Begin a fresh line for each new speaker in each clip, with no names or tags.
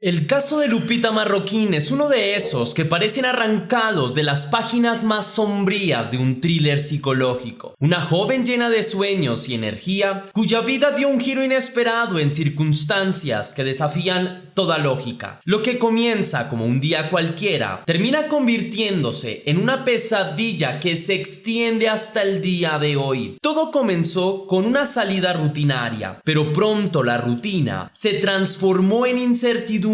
El caso de Lupita Marroquín es uno de esos que parecen arrancados de las páginas más sombrías de un thriller psicológico. Una joven llena de sueños y energía, cuya vida dio un giro inesperado en circunstancias que desafían toda lógica. Lo que comienza como un día cualquiera, termina convirtiéndose en una pesadilla que se extiende hasta el día de hoy. Todo comenzó con una salida rutinaria, pero pronto la rutina se transformó en incertidumbre.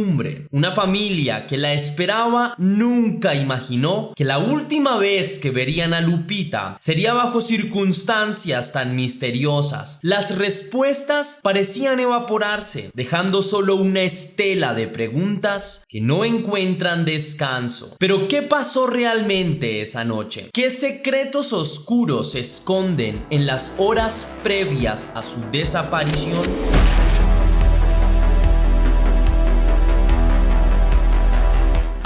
Una familia que la esperaba nunca imaginó que la última vez que verían a Lupita sería bajo circunstancias tan misteriosas. Las respuestas parecían evaporarse, dejando solo una estela de preguntas que no encuentran descanso. Pero ¿qué pasó realmente esa noche? ¿Qué secretos oscuros se esconden en las horas previas a su desaparición?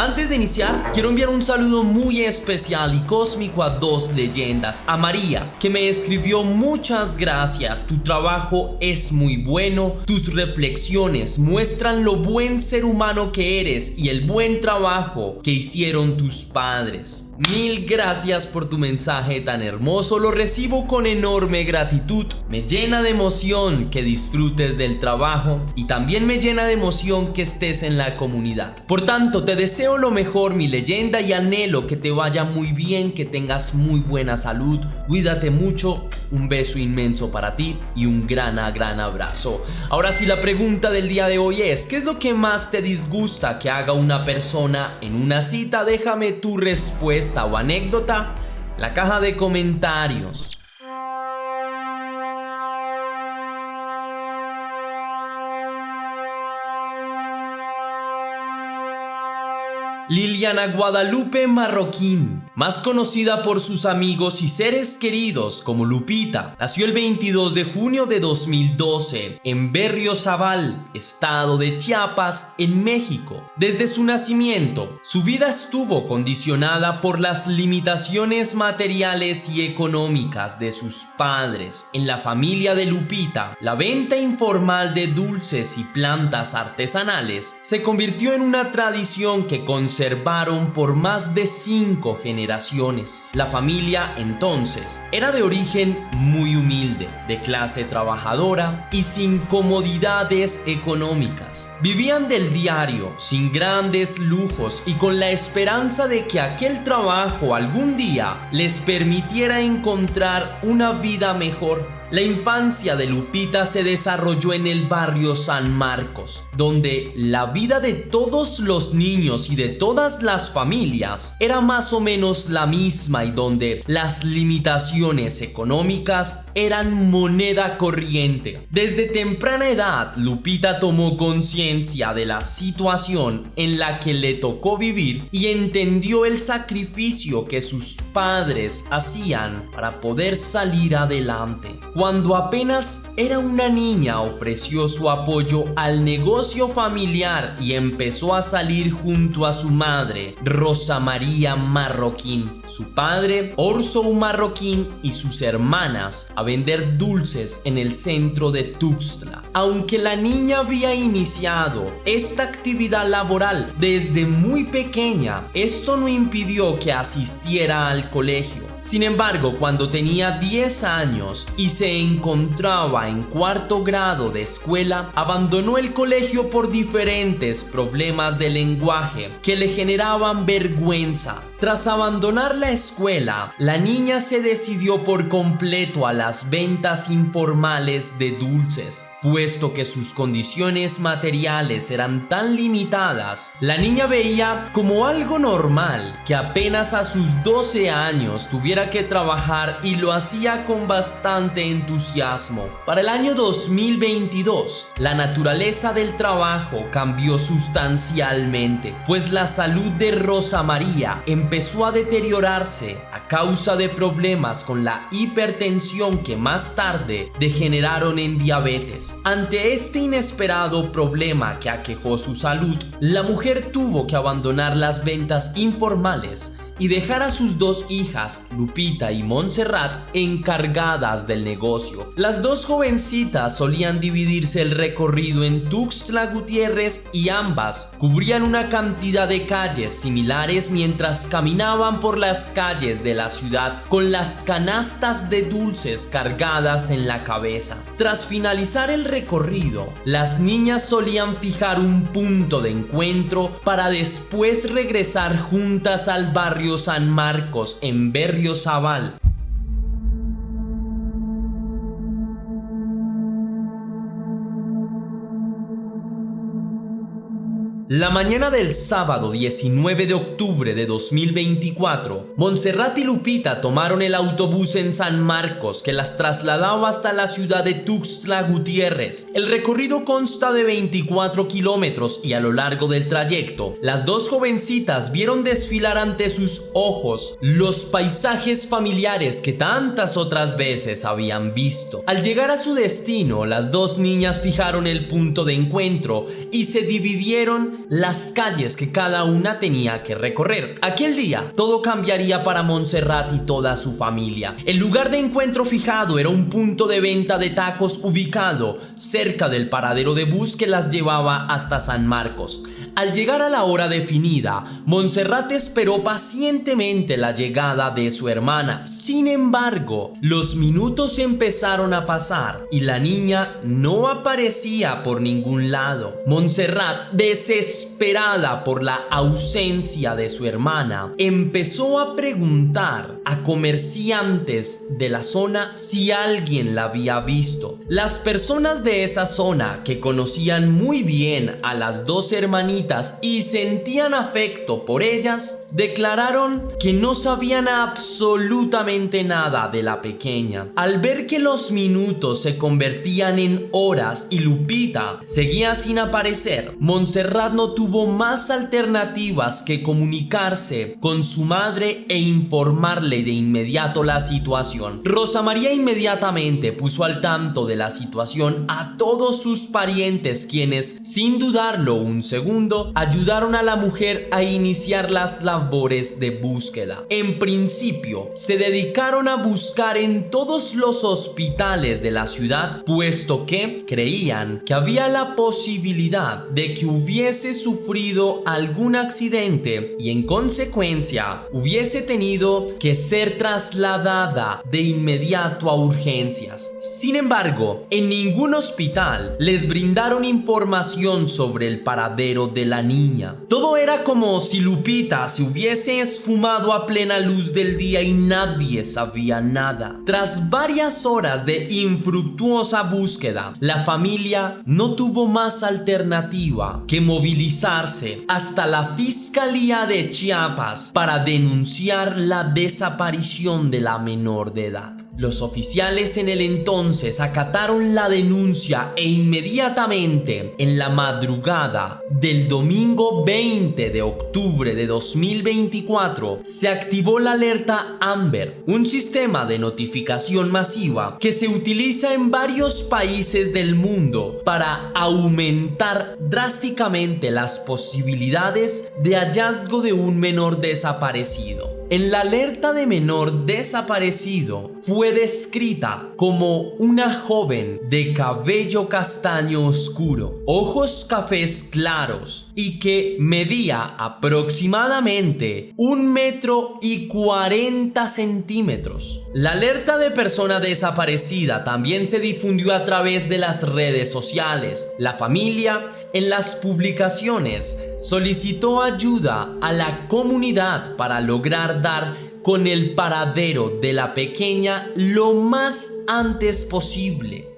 Antes de iniciar, quiero enviar un saludo muy especial y cósmico a dos leyendas. A María, que me escribió: muchas gracias, tu trabajo es muy bueno, tus reflexiones muestran lo buen ser humano que eres y el buen trabajo que hicieron tus padres. Mil gracias por tu mensaje tan hermoso, lo recibo con enorme gratitud. Me llena de emoción que disfrutes del trabajo y también me llena de emoción que estés en la comunidad. Por tanto, te deseo lo mejor, mi leyenda, y anhelo que te vaya muy bien, que tengas muy buena salud. Cuídate mucho. Un beso inmenso para ti y un gran abrazo. Ahora sí, la pregunta del día de hoy es: ¿qué es lo que más te disgusta que haga una persona en una cita? Déjame tu respuesta o anécdota en la caja de comentarios. Liliana Guadalupe Marroquín, más conocida por sus amigos y seres queridos como Lupita, nació el 22 de junio de 2012 en Berriozábal, estado de Chiapas, en México. Desde su nacimiento, su vida estuvo condicionada por las limitaciones materiales y económicas de sus padres. En la familia de Lupita, la venta informal de dulces y plantas artesanales se convirtió en una tradición que conservaron por más de 5 generaciones. La familia entonces era de origen muy humilde, de clase trabajadora y sin comodidades económicas. Vivían del diario, sin grandes lujos y con la esperanza de que aquel trabajo algún día les permitiera encontrar una vida mejor. La infancia de Lupita se desarrolló en el barrio San Marcos, donde la vida de todos los niños y de todas las familias era más o menos la misma y donde las limitaciones económicas eran moneda corriente. Desde temprana edad, Lupita tomó conciencia de la situación en la que le tocó vivir y entendió el sacrificio que sus padres hacían para poder salir adelante. Cuando apenas era una niña, ofreció su apoyo al negocio familiar y empezó a salir junto a su madre, Rosa María Marroquín, su padre, Orso Marroquín, y sus hermanas a vender dulces en el centro de Tuxtla. Aunque la niña había iniciado esta actividad laboral desde muy pequeña, esto no impidió que asistiera al colegio. Sin embargo, cuando tenía 10 años y se encontraba en 4º grado de escuela, abandonó el colegio por diferentes problemas de lenguaje que le generaban vergüenza. Tras abandonar la escuela, la niña se decidió por completo a las ventas informales de dulces. Puesto que sus condiciones materiales eran tan limitadas, la niña veía como algo normal que apenas a sus 12 años tuviera que trabajar, y lo hacía con bastante entusiasmo. Para el año 2022, la naturaleza del trabajo cambió sustancialmente, pues la salud de Rosa María empezó a deteriorarse a causa de problemas con la hipertensión que más tarde degeneraron en diabetes. Ante este inesperado problema que aquejó su salud, la mujer tuvo que abandonar las ventas informales y dejar a sus dos hijas, Lupita y Montserrat, encargadas del negocio. Las dos jovencitas solían dividirse el recorrido en Tuxtla Gutiérrez y ambas cubrían una cantidad de calles similares mientras caminaban por las calles de la ciudad con las canastas de dulces cargadas en la cabeza. Tras finalizar el recorrido, las niñas solían fijar un punto de encuentro para después regresar juntas al barrio San Marcos en Berriozábal. La mañana del sábado 19 de octubre de 2024, Montserrat y Lupita tomaron el autobús en San Marcos que las trasladaba hasta la ciudad de Tuxtla Gutiérrez. El recorrido consta de 24 kilómetros y a lo largo del trayecto, las dos jovencitas vieron desfilar ante sus ojos los paisajes familiares que tantas otras veces habían visto. Al llegar a su destino, las dos niñas fijaron el punto de encuentro y se dividieron las calles que cada una tenía que recorrer. Aquel día todo cambiaría para Montserrat y toda su familia. El lugar de encuentro fijado era un punto de venta de tacos ubicado cerca del paradero de bus que las llevaba hasta San Marcos. Al llegar a la hora definida, Montserrat esperó pacientemente la llegada de su hermana. Sin embargo, los minutos empezaron a pasar y la niña no aparecía por ningún lado. Montserrat, desesperada por la ausencia de su hermana, empezó a preguntar a comerciantes de la zona si alguien la había visto. Las personas de esa zona, que conocían muy bien a las dos hermanitas y sentían afecto por ellas, declararon que no sabían absolutamente nada de la pequeña. Al ver que los minutos se convertían en horas y Lupita seguía sin aparecer, Montserrat no tuvo más alternativas que comunicarse con su madre e informarle de inmediato la situación. Rosa María inmediatamente puso al tanto de la situación a todos sus parientes, quienes, sin dudarlo un segundo, ayudaron a la mujer a iniciar las labores de búsqueda. En principio, se dedicaron a buscar en todos los hospitales de la ciudad, puesto que creían que había la posibilidad de que hubiese sufrido algún accidente y en consecuencia hubiese tenido que ser trasladada de inmediato a urgencias. Sin embargo, en ningún hospital les brindaron información sobre el paradero de la niña. Todo era como si Lupita se hubiese esfumado a plena luz del día y nadie sabía nada. Tras varias horas de infructuosa búsqueda, la familia no tuvo más alternativa que movilizarse hasta la Fiscalía de Chiapas para denunciar la desaparición de la menor de edad. Los oficiales en el entonces acataron la denuncia e inmediatamente, en la madrugada del domingo 20 de octubre de 2024, se activó la alerta Amber, un sistema de notificación masiva que se utiliza en varios países del mundo para aumentar drásticamente las posibilidades de hallazgo de un menor desaparecido. En la alerta de menor desaparecido fue descrita como una joven de cabello castaño oscuro, ojos cafés claros y que medía aproximadamente 1,40 m. La alerta de persona desaparecida también se difundió a través de las redes sociales. La familia, en las publicaciones, solicitó ayuda a la comunidad para lograr dar con el paradero de la pequeña lo más antes posible.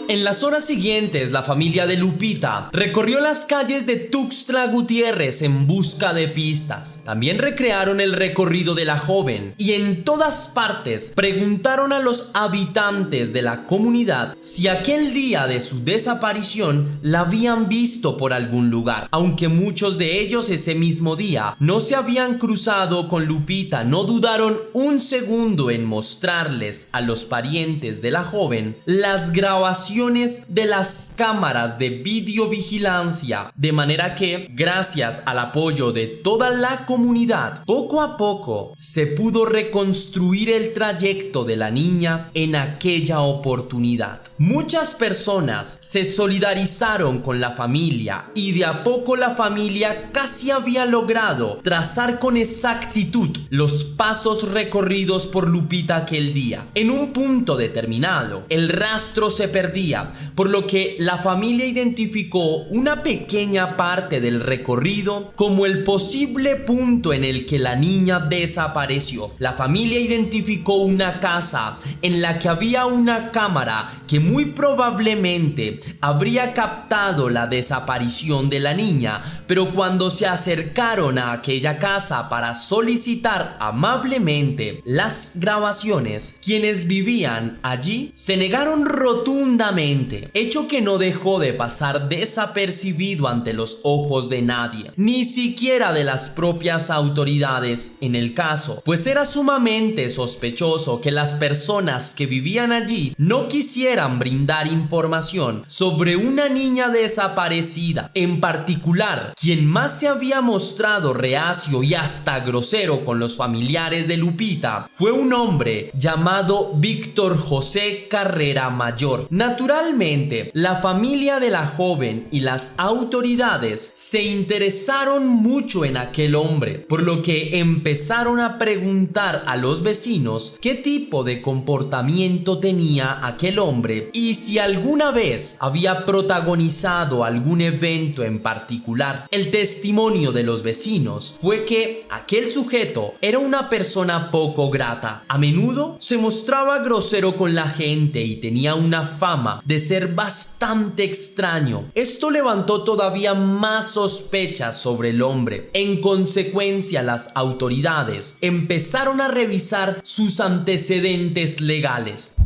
En las horas siguientes, la familia de Lupita recorrió las calles de Tuxtla Gutiérrez en busca de pistas. También recrearon el recorrido de la joven y en todas partes preguntaron a los habitantes de la comunidad si aquel día de su desaparición la habían visto por algún lugar. Aunque muchos de ellos ese mismo día no se habían cruzado con Lupita, no dudaron un segundo en mostrarles a los parientes de la joven las grabaciones grabaciones de las cámaras de videovigilancia, de manera que, gracias al apoyo de toda la comunidad, poco a poco se pudo reconstruir el trayecto de la niña en aquella oportunidad. Muchas personas se solidarizaron con la familia y de a poco la familia casi había logrado trazar con exactitud los pasos recorridos por Lupita aquel día. En un punto determinado, el rastro se perdía, por lo que la familia identificó una pequeña parte del recorrido como el posible punto en el que la niña desapareció. La familia identificó una casa en la que había una cámara que muy probablemente habría captado la desaparición de la niña, pero cuando se acercaron a aquella casa para solicitar amablemente las grabaciones, quienes vivían allí se negaron rotundamente, hecho que no dejó de pasar desapercibido ante los ojos de nadie, ni siquiera de las propias autoridades en el caso, pues era sumamente sospechoso que las personas que vivían allí no quisieran brindar información sobre una niña desaparecida. En particular, quien más se había mostrado reacio y hasta grosero con los familiares de Lupita fue un hombre llamado Víctor José Carrera Mayor. Naturalmente, la familia de la joven y las autoridades se interesaron mucho en aquel hombre, por lo que empezaron a preguntar a los vecinos qué tipo de comportamiento tenía aquel hombre y si alguna vez había protagonizado algún evento en particular. El testimonio de los vecinos fue que aquel sujeto era una persona poco grata. A menudo se mostraba grosero con la gente y tenía una fama de ser bastante extraño. Esto levantó todavía más sospechas sobre el hombre. En consecuencia, las autoridades empezaron a revisar sus antecedentes legales.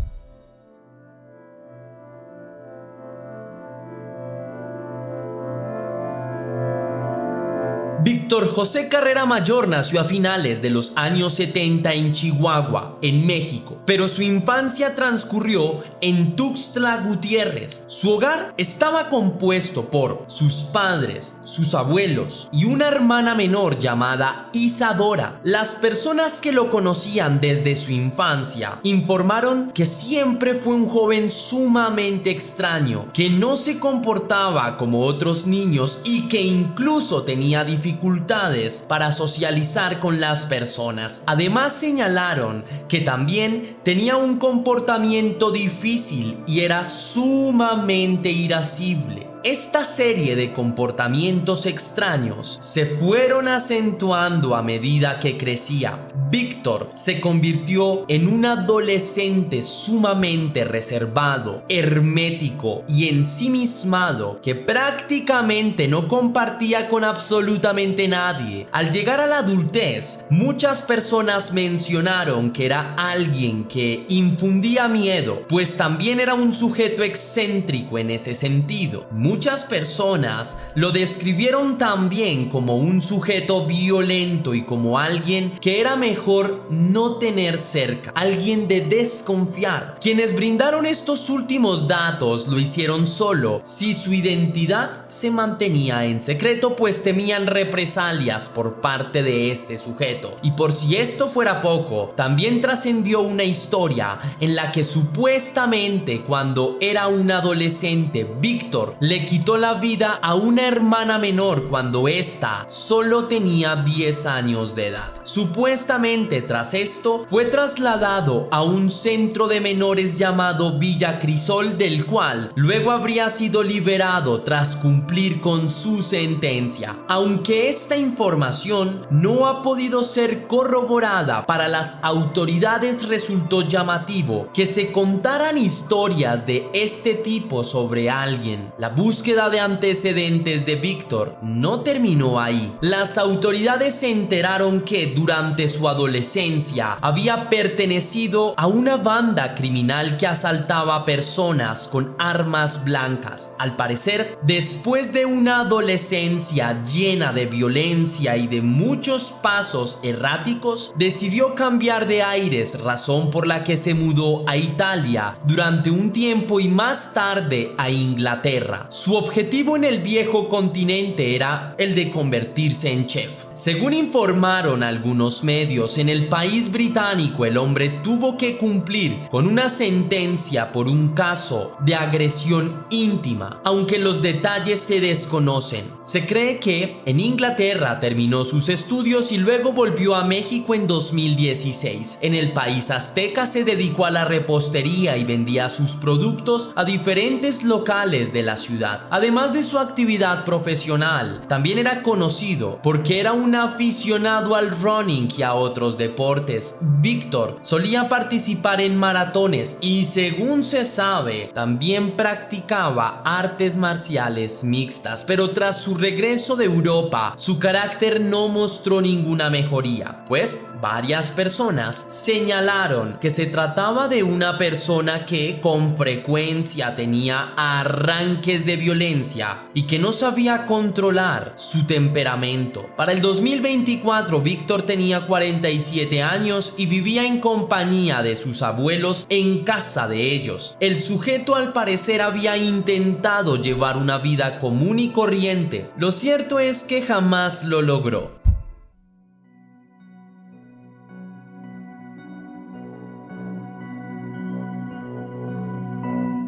Víctor José Carrera Mayor nació a finales de los años 70 en Chihuahua, en México, pero su infancia transcurrió en Tuxtla Gutiérrez. Su hogar estaba compuesto por sus padres, sus abuelos y una hermana menor llamada Isadora. Las personas que lo conocían desde su infancia informaron que siempre fue un joven sumamente extraño, que no se comportaba como otros niños y que incluso tenía dificultades para socializar con las personas. Además, señalaron que también tenía un comportamiento difícil y era sumamente irascible. Esta serie de comportamientos extraños se fueron acentuando a medida que crecía. Víctor se convirtió en un adolescente sumamente reservado, hermético y ensimismado que prácticamente no compartía con absolutamente nadie. Al llegar a la adultez, muchas personas mencionaron que era alguien que infundía miedo, pues también era un sujeto excéntrico en ese sentido. Muchas personas lo describieron también como un sujeto violento y como alguien que era mejor no tener cerca, alguien de desconfiar. Quienes brindaron estos últimos datos lo hicieron solo si su identidad se mantenía en secreto, pues temían represalias por parte de este sujeto. Y por si esto fuera poco, también trascendió una historia en la que supuestamente cuando era un adolescente, Víctor le quitó la vida a una hermana menor cuando ésta solo tenía 10 años de edad. Supuestamente tras esto fue trasladado a un centro de menores llamado Villa Crisol, del cual luego habría sido liberado tras cumplir con su sentencia. Aunque esta información no ha podido ser corroborada, para las autoridades resultó llamativo que se contaran historias de este tipo sobre alguien. La búsqueda de antecedentes de Víctor no terminó ahí. Las autoridades se enteraron que durante su adolescencia adolescencia había pertenecido a una banda criminal que asaltaba a personas con armas blancas. Al parecer, después de una adolescencia llena de violencia y de muchos pasos erráticos, decidió cambiar de aires, razón por la que se mudó a Italia durante un tiempo y más tarde a Inglaterra. Su objetivo en el viejo continente era el de convertirse en chef. Según informaron algunos medios, en el país británico el hombre tuvo que cumplir con una sentencia por un caso de agresión íntima, aunque los detalles se desconocen. Se cree que en Inglaterra terminó sus estudios y luego volvió a México en 2016. En el país azteca se dedicó a la repostería y vendía sus productos a diferentes locales de la ciudad. Además de su actividad profesional, también era conocido porque era un aficionado al running y a otros deportes. Víctor solía participar en maratones y, según se sabe, también practicaba artes marciales mixtas, pero tras su regreso de Europa, su carácter no mostró ninguna mejoría, pues varias personas señalaron que se trataba de una persona que con frecuencia tenía arranques de violencia y que no sabía controlar su temperamento. Para el 2024, Víctor tenía 47 años y vivía en compañía de sus abuelos en casa de ellos. El sujeto al parecer había intentado llevar una vida común y corriente. Lo cierto es que jamás lo logró.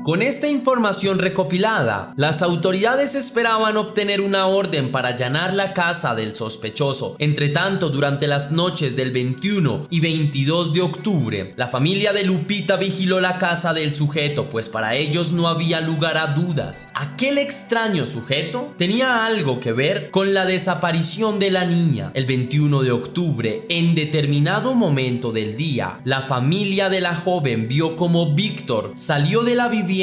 Con esta información recopilada, las autoridades esperaban obtener una orden para allanar la casa del sospechoso. Entretanto, durante las noches del 21 y 22 de octubre, la familia de Lupita vigiló la casa del sujeto, pues para ellos no había lugar a dudas. Aquel extraño sujeto tenía algo que ver con la desaparición de la niña. El 21 de octubre, en determinado momento del día, la familia de la joven vio como Víctor salió de la vivienda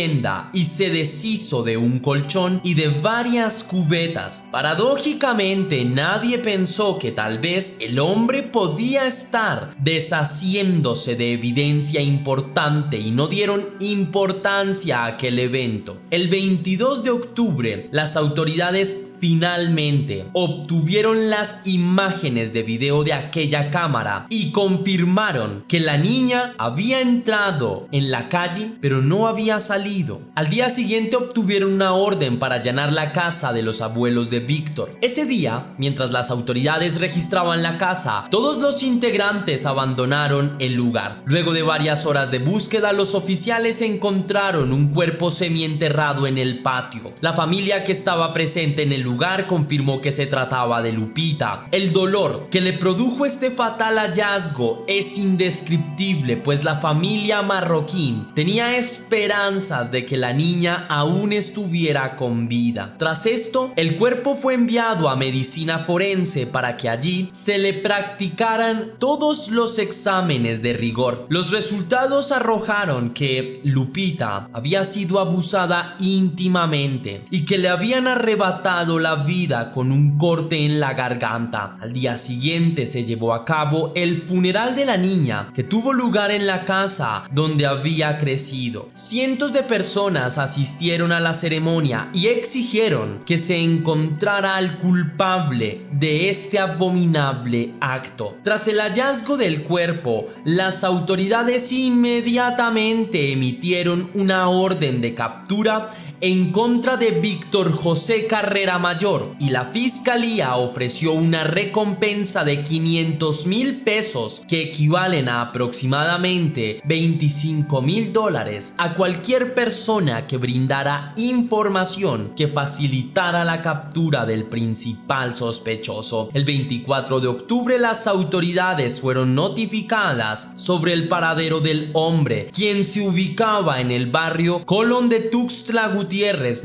y se deshizo de un colchón y de varias cubetas. Paradójicamente, nadie pensó que tal vez el hombre podía estar deshaciéndose de evidencia importante y no dieron importancia a aquel evento. El 22 de octubre, las autoridades finalmente obtuvieron las imágenes de video de aquella cámara y confirmaron que la niña había entrado en la calle, pero no había salido. Al día siguiente obtuvieron una orden para allanar la casa de los abuelos de Víctor. Ese día, mientras las autoridades registraban la casa, todos los integrantes abandonaron el lugar. Luego de varias horas de búsqueda, los oficiales encontraron un cuerpo semienterrado en el patio. La familia que estaba presente en el lugar confirmó que se trataba de Lupita. El dolor que le produjo este fatal hallazgo es indescriptible, pues la familia Marroquín tenía esperanzas de que la niña aún estuviera con vida. Tras esto, el cuerpo fue enviado a medicina forense para que allí se le practicaran todos los exámenes de rigor. Los resultados arrojaron que Lupita había sido abusada íntimamente y que le habían arrebatado la vida con un corte en la garganta. Al día siguiente se llevó a cabo el funeral de la niña, que tuvo lugar en la casa donde había crecido. Cientos de personas asistieron a la ceremonia y exigieron que se encontrara al culpable de este abominable acto. Tras el hallazgo del cuerpo, las autoridades inmediatamente emitieron una orden de captura en contra de Víctor José Carrera Mayor y la fiscalía ofreció una recompensa de 500,000 pesos, que equivalen a aproximadamente $25,000, a cualquier persona que brindara información que facilitara la captura del principal sospechoso. El 24 de octubre las autoridades fueron notificadas sobre el paradero del hombre, quien se ubicaba en el barrio Colón de Tuxtla Gutiérrez.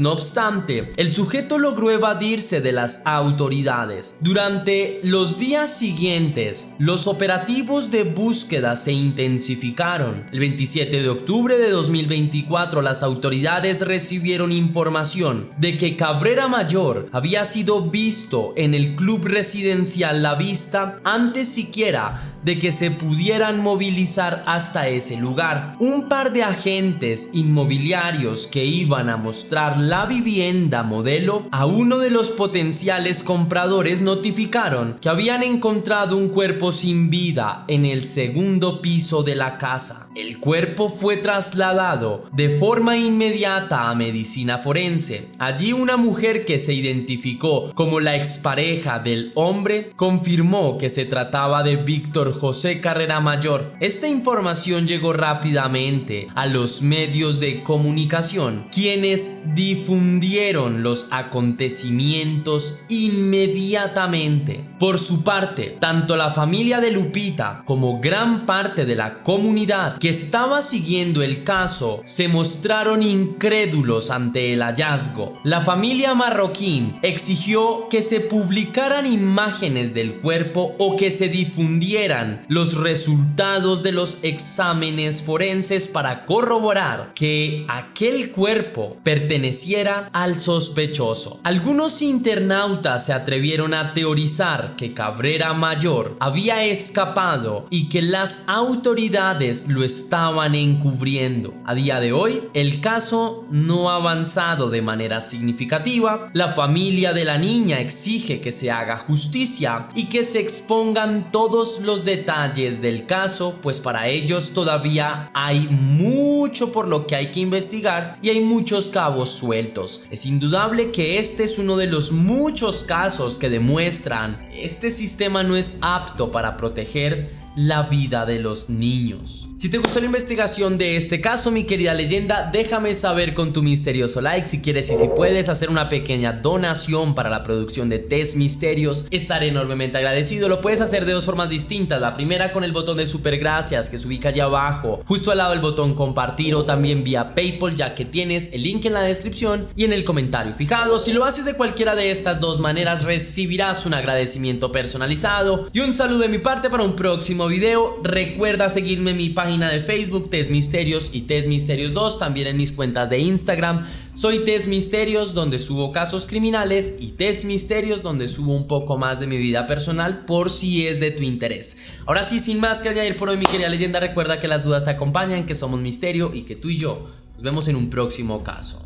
No obstante, el sujeto logró evadirse de las autoridades. Durante los días siguientes, los operativos de búsqueda se intensificaron. El 27 de octubre de 2024, las autoridades recibieron información de que Cabrera Mayor había sido visto en el club residencial La Vista antes siquiera de que se pudieran movilizar hasta ese lugar. Un par de agentes inmobiliarios que iban a mostrar la vivienda modelo a uno de los potenciales compradores notificaron que habían encontrado un cuerpo sin vida en el segundo piso de la casa. El cuerpo fue trasladado de forma inmediata a medicina forense. Allí una mujer que se identificó como la expareja del hombre confirmó que se trataba de Víctor José Carrera Mayor. Esta información llegó rápidamente a los medios de comunicación, quienes difundieron los acontecimientos inmediatamente. Por su parte, tanto la familia de Lupita como gran parte de la comunidad que estaba siguiendo el caso se mostraron incrédulos ante el hallazgo. La familia Marroquín exigió que se publicaran imágenes del cuerpo o que se difundieran los resultados de los exámenes forenses para corroborar que aquel cuerpo perteneciera al sospechoso. Algunos internautas se atrevieron a teorizar que Cabrera Mayor había escapado y que las autoridades lo estaban encubriendo. A día de hoy, el caso no ha avanzado de manera significativa. La familia de la niña exige que se haga justicia y que se expongan todos los detalles del caso, pues para ellos todavía hay mucho por lo que hay que investigar y hay muchos cabos sueltos. Es indudable que este es uno de los muchos casos que demuestran que este sistema no es apto para proteger la vida de los niños. Si te gustó la investigación de este caso, mi querida leyenda, déjame saber con tu misterioso like. Si quieres y si puedes hacer una pequeña donación para la producción de Test Misterios, estaré enormemente agradecido. Lo puedes hacer de dos formas distintas. La primera con el botón de super gracias que se ubica allá abajo, justo al lado del botón compartir, o también vía PayPal, ya que tienes el link en la descripción y en el comentario fijado. Si lo haces de cualquiera de estas dos maneras, recibirás un agradecimiento personalizado y un saludo de mi parte para un próximo video. Recuerda seguirme en mi página de Facebook, Test Misterios y Test Misterios 2, también en mis cuentas de Instagram. Soy Test Misterios, donde subo casos criminales, y Test Misterios, donde subo un poco más de mi vida personal, por si es de tu interés. Ahora sí, sin más que añadir por hoy, mi querida leyenda, recuerda que las dudas te acompañan, que somos misterio y que tú y yo nos vemos en un próximo caso.